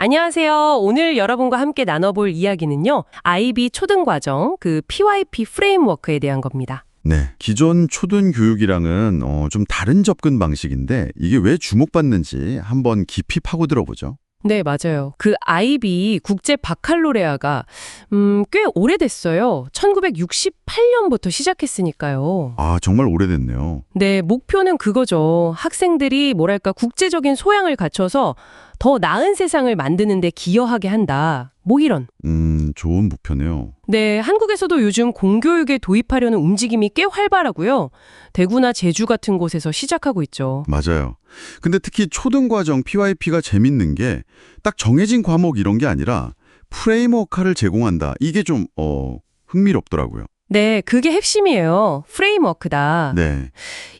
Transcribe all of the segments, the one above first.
안녕하세요. 오늘 여러분과 함께 나눠볼 이야기는요. IB 초등과정, PYP 프레임워크에 대한 겁니다. 네, 기존 초등 교육이랑은 좀 다른 접근 방식인데 이게 왜 주목받는지 한번 깊이 파고들어보죠. 네, 맞아요. IB 국제 바칼로레아가 꽤 오래됐어요. 1968년부터 시작했으니까요. 아, 정말 오래됐네요. 네, 목표는 그거죠. 학생들이 국제적인 소양을 갖춰서 더 나은 세상을 만드는 데 기여하게 한다. 뭐 이런. 좋은 목표네요. 네, 한국에서도 요즘 공교육에 도입하려는 움직임이 꽤 활발하고요. 대구나 제주 같은 곳에서 시작하고 있죠. 맞아요. 근데 특히 초등과정 PYP가 재밌는 게 딱 정해진 과목 이런 게 아니라 프레임워크를 제공한다. 이게 좀 흥미롭더라고요. 네, 그게 핵심이에요. 프레임워크다. 네.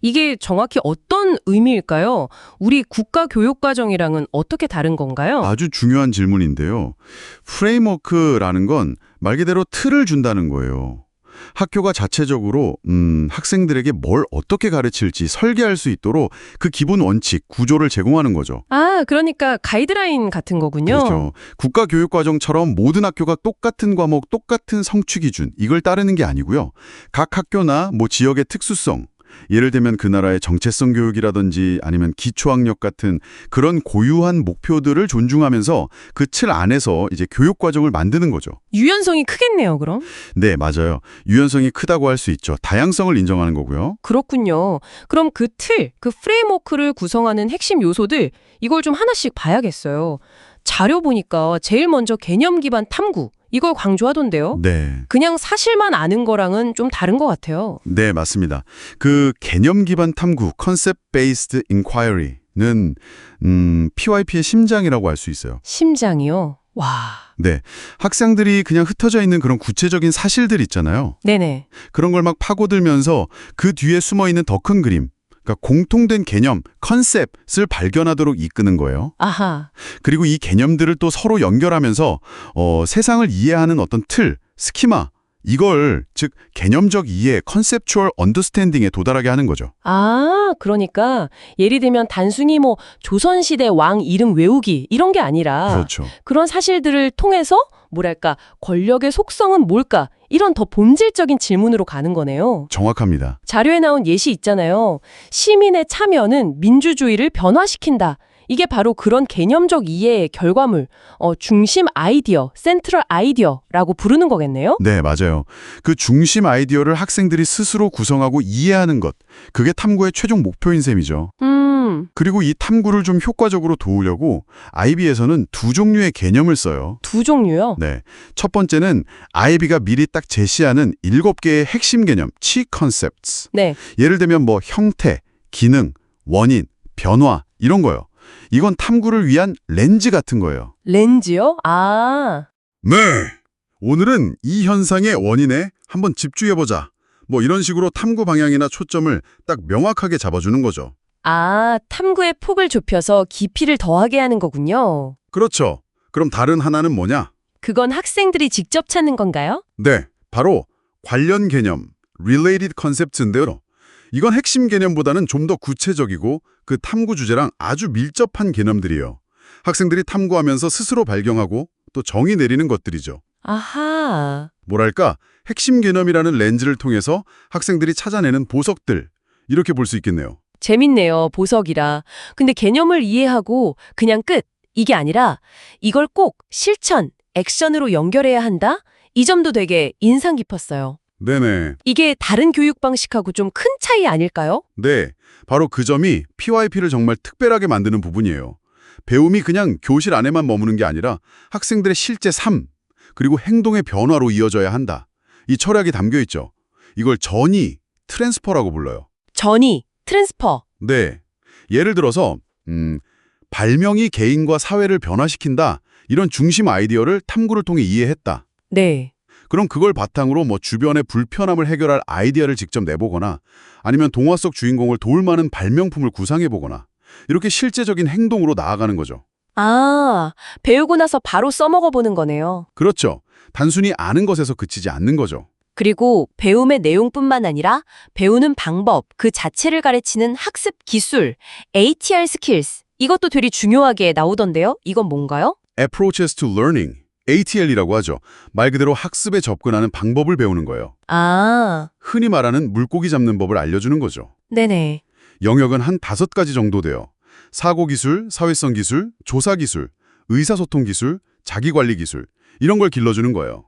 이게 정확히 어떤 의미일까요? 우리 국가교육과정이랑은 어떻게 다른 건가요? 아주 중요한 질문인데요. 프레임워크라는 건 말 그대로 틀을 준다는 거예요. 학교가 자체적으로 학생들에게 뭘 어떻게 가르칠지 설계할 수 있도록 그 기본 원칙, 구조를 제공하는 거죠. 아, 그러니까 가이드라인 같은 거군요. 그렇죠. 국가교육과정처럼 모든 학교가 똑같은 과목, 똑같은 성취 기준 이걸 따르는 게 아니고요. 각 학교나 지역의 특수성, 예를 들면 그 나라의 정체성 교육이라든지 아니면 기초학력 같은 그런 고유한 목표들을 존중하면서 그 틀 안에서 이제 교육과정을 만드는 거죠. 유연성이 크겠네요, 그럼? 네, 맞아요. 유연성이 크다고 할 수 있죠. 다양성을 인정하는 거고요. 그렇군요. 그럼 프레임워크를 구성하는 핵심 요소들, 이걸 좀 하나씩 봐야겠어요. 자료 보니까 제일 먼저 개념 기반 탐구, 이걸 강조하던데요. 네. 그냥 사실만 아는 거랑은 좀 다른 것 같아요. 네, 맞습니다. 그 개념 기반 탐구, Concept Based Inquiry는 PYP의 심장이라고 할 수 있어요. 심장이요? 와. 네, 학생들이 그냥 흩어져 있는 그런 구체적인 사실들 있잖아요. 네네. 그런 걸 막 파고들면서 그 뒤에 숨어있는 더 큰 그림, 그러니까 공통된 개념, 컨셉을 발견하도록 이끄는 거예요. 아하. 그리고 이 개념들을 또 서로 연결하면서 세상을 이해하는 어떤 틀, 스키마, 이걸 즉 개념적 이해, 컨셉추얼 언더스탠딩에 도달하게 하는 거죠. 아, 그러니까 예를 들면 단순히 조선시대 왕 이름 외우기 이런 게 아니라 그렇죠. 그런 사실들을 통해서 권력의 속성은 뭘까? 이런 더 본질적인 질문으로 가는 거네요. 정확합니다. 자료에 나온 예시 있잖아요. 시민의 참여는 민주주의를 변화시킨다. 이게 바로 그런 개념적 이해의 결과물, 중심 아이디어, 센트럴 아이디어라고 부르는 거겠네요? 네, 맞아요. 그 중심 아이디어를 학생들이 스스로 구성하고 이해하는 것, 그게 탐구의 최종 목표인 셈이죠. 그리고 이 탐구를 좀 효과적으로 도우려고 IB에서는 두 종류의 개념을 써요. 두 종류요? 네. 첫 번째는 IB가 미리 딱 제시하는 7개의 핵심 개념, Key Concepts. 네. 예를 들면 형태, 기능, 원인, 변화 이런 거요. 이건 탐구를 위한 렌즈 같은 거예요. 렌즈요? 아. 네. 오늘은 이 현상의 원인에 한번 집중해보자. 이런 식으로 탐구 방향이나 초점을 딱 명확하게 잡아주는 거죠. 아, 탐구의 폭을 좁혀서 깊이를 더하게 하는 거군요. 그렇죠. 그럼 다른 하나는 뭐냐? 그건 학생들이 직접 찾는 건가요? 네, 바로 관련 개념, related concepts인데요. 이건 핵심 개념보다는 좀 더 구체적이고 그 탐구 주제랑 아주 밀접한 개념들이에요. 학생들이 탐구하면서 스스로 발견하고 또 정의 내리는 것들이죠. 아하. 뭐랄까, 핵심 개념이라는 렌즈를 통해서 학생들이 찾아내는 보석들, 이렇게 볼 수 있겠네요. 재밌네요, 보석이라. 근데 개념을 이해하고 그냥 끝, 이게 아니라 이걸 꼭 실천, 액션으로 연결해야 한다? 이 점도 되게 인상 깊었어요. 네네. 이게 다른 교육 방식하고 좀 큰 차이 아닐까요? 네, 바로 그 점이 PYP를 정말 특별하게 만드는 부분이에요. 배움이 그냥 교실 안에만 머무는 게 아니라 학생들의 실제 삶, 그리고 행동의 변화로 이어져야 한다. 이 철학이 담겨 있죠. 이걸 전이, 트랜스퍼라고 불러요. 전이, 트랜스퍼. 네, 예를 들어서 발명이 개인과 사회를 변화시킨다. 이런 중심 아이디어를 탐구를 통해 이해했다. 네. 그럼 그걸 바탕으로 주변의 불편함을 해결할 아이디어를 직접 내보거나 아니면 동화 속 주인공을 도울 만한 발명품을 구상해보거나 이렇게 실제적인 행동으로 나아가는 거죠. 아, 배우고 나서 바로 써먹어보는 거네요. 그렇죠. 단순히 아는 것에서 그치지 않는 거죠. 그리고 배움의 내용뿐만 아니라 배우는 방법, 그 자체를 가르치는 학습 기술, ATR 스킬스, 이것도 되게 중요하게 나오던데요. 이건 뭔가요? approaches to learning, ATL이라고 하죠. 말 그대로 학습에 접근하는 방법을 배우는 거예요. 아, 흔히 말하는 물고기 잡는 법을 알려주는 거죠. 네네. 영역은 한 5가지 정도 돼요. 사고기술, 사회성 기술, 조사기술, 의사소통 기술, 자기관리 기술 이런 걸 길러주는 거예요.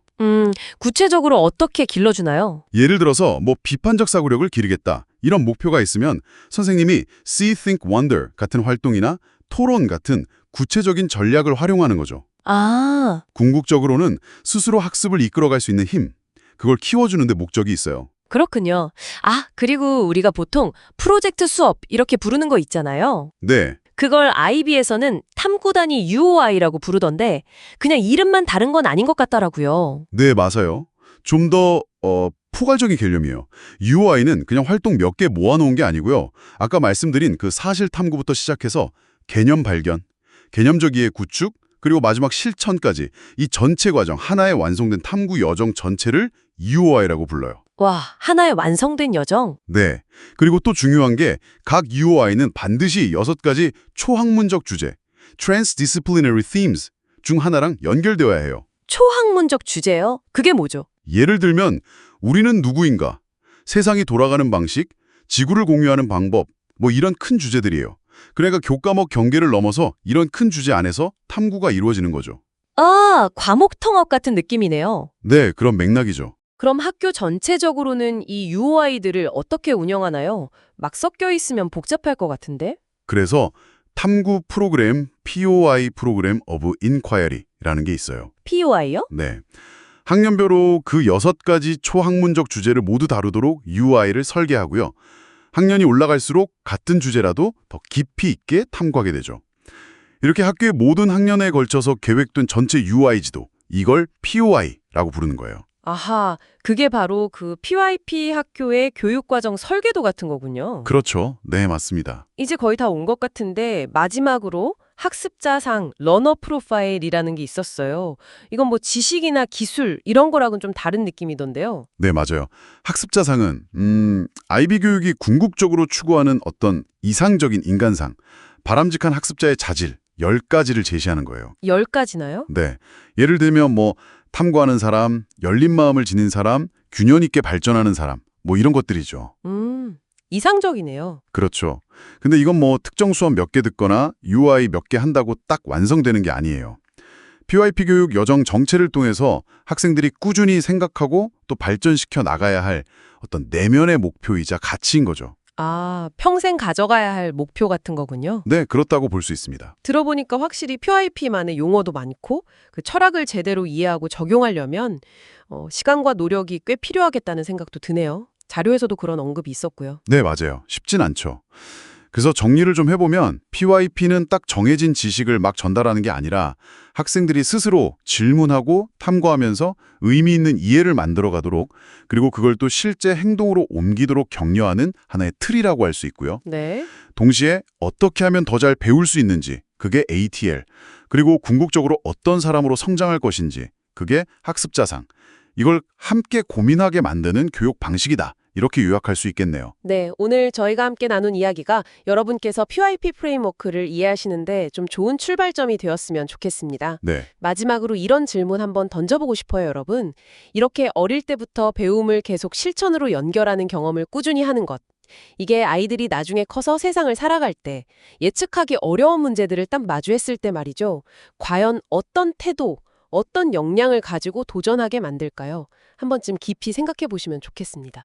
구체적으로 어떻게 길러주나요? 예를 들어서 뭐 비판적 사고력을 기르겠다 이런 목표가 있으면 선생님이 See, Think, Wonder 같은 활동이나 토론 같은 구체적인 전략을 활용하는 거죠. 아, 궁극적으로는 스스로 학습을 이끌어갈 수 있는 힘, 그걸 키워주는 데 목적이 있어요. 그렇군요. 아, 그리고 우리가 보통 프로젝트 수업 이렇게 부르는 거 있잖아요. 네, 그걸 IB에서는 탐구단위 UOI라고 부르던데 그냥 이름만 다른 건 아닌 것 같더라고요. 네 맞아요. 좀 더 포괄적인 개념이에요. UI는 그냥 활동 몇 개 모아놓은 게 아니고요. 아까 말씀드린 그 사실 탐구부터 시작해서 개념 발견, 개념적 이해 구축, 그리고 마지막 실천까지 이 전체 과정, 하나의 완성된 탐구 여정 전체를 UOI라고 불러요. 와, 하나의 완성된 여정? 네. 그리고 또 중요한 게 각 UOI는 반드시 6가지 초학문적 주제, Transdisciplinary Themes 중 하나랑 연결되어야 해요. 초학문적 주제요? 그게 뭐죠? 예를 들면 우리는 누구인가, 세상이 돌아가는 방식, 지구를 공유하는 방법, 뭐 이런 큰 주제들이에요. 그러니까 교과목 경계를 넘어서 이런 큰 주제 안에서 탐구가 이루어지는 거죠. 아, 과목 통합 같은 느낌이네요. 네, 그런 맥락이죠. 그럼 학교 전체적으로는 이 UOI들을 어떻게 운영하나요? 막 섞여 있으면 복잡할 것 같은데? 그래서 탐구 프로그램 POI 프로그램 오브 인콰이어리라는 게 있어요. POI요? 네. 학년별로 그 6가지 초학문적 주제를 모두 다루도록 UI를 설계하고요. 학년이 올라갈수록 같은 주제라도 더 깊이 있게 탐구하게 되죠. 이렇게 학교의 모든 학년에 걸쳐서 계획된 전체 UI 지도, 이걸 POI라고 부르는 거예요. 아하, 그게 바로 그 PYP 학교의 교육과정 설계도 같은 거군요. 그렇죠. 네, 맞습니다. 이제 거의 다 온 것 같은데 마지막으로 학습자상 러너 프로파일이라는 게 있었어요. 이건 뭐 지식이나 기술 이런 거랑은 좀 다른 느낌이던데요. 네, 맞아요. 학습자상은 IB 교육이 궁극적으로 추구하는 어떤 이상적인 인간상, 바람직한 학습자의 자질 10가지를 제시하는 거예요. 10가지나요? 네. 예를 들면 뭐 탐구하는 사람, 열린 마음을 지닌 사람, 균형 있게 발전하는 사람, 뭐 이런 것들이죠. 이상적이네요. 그렇죠. 근데 이건 뭐 특정 수업 몇 개 듣거나 UI 몇 개 한다고 딱 완성되는 게 아니에요. PYP 교육 여정 정체를 통해서 학생들이 꾸준히 생각하고 또 발전시켜 나가야 할 어떤 내면의 목표이자 가치인 거죠. 아, 평생 가져가야 할 목표 같은 거군요. 네, 그렇다고 볼 수 있습니다. 들어보니까 확실히 PYP만의 용어도 많고 그 철학을 제대로 이해하고 적용하려면 시간과 노력이 꽤 필요하겠다는 생각도 드네요. 자료에서도 그런 언급이 있었고요. 네, 맞아요. 쉽진 않죠. 그래서 정리를 좀 해보면 PYP는 딱 정해진 지식을 막 전달하는 게 아니라 학생들이 스스로 질문하고 탐구하면서 의미 있는 이해를 만들어가도록 그리고 그걸 또 실제 행동으로 옮기도록 격려하는 하나의 틀이라고 할 수 있고요. 네. 동시에 어떻게 하면 더 잘 배울 수 있는지 그게 ATL 그리고 궁극적으로 어떤 사람으로 성장할 것인지 그게 학습자상 이걸 함께 고민하게 만드는 교육 방식이다. 이렇게 요약할 수 있겠네요. 네, 오늘 저희가 함께 나눈 이야기가 여러분께서 PYP 프레임워크를 이해하시는데 좀 좋은 출발점이 되었으면 좋겠습니다. 네. 마지막으로 이런 질문 한번 던져보고 싶어요, 여러분. 이렇게 어릴 때부터 배움을 계속 실천으로 연결하는 경험을 꾸준히 하는 것. 이게 아이들이 나중에 커서 세상을 살아갈 때 예측하기 어려운 문제들을 딱 마주했을 때 말이죠. 과연 어떤 태도, 어떤 역량을 가지고 도전하게 만들까요? 한 번쯤 깊이 생각해 보시면 좋겠습니다.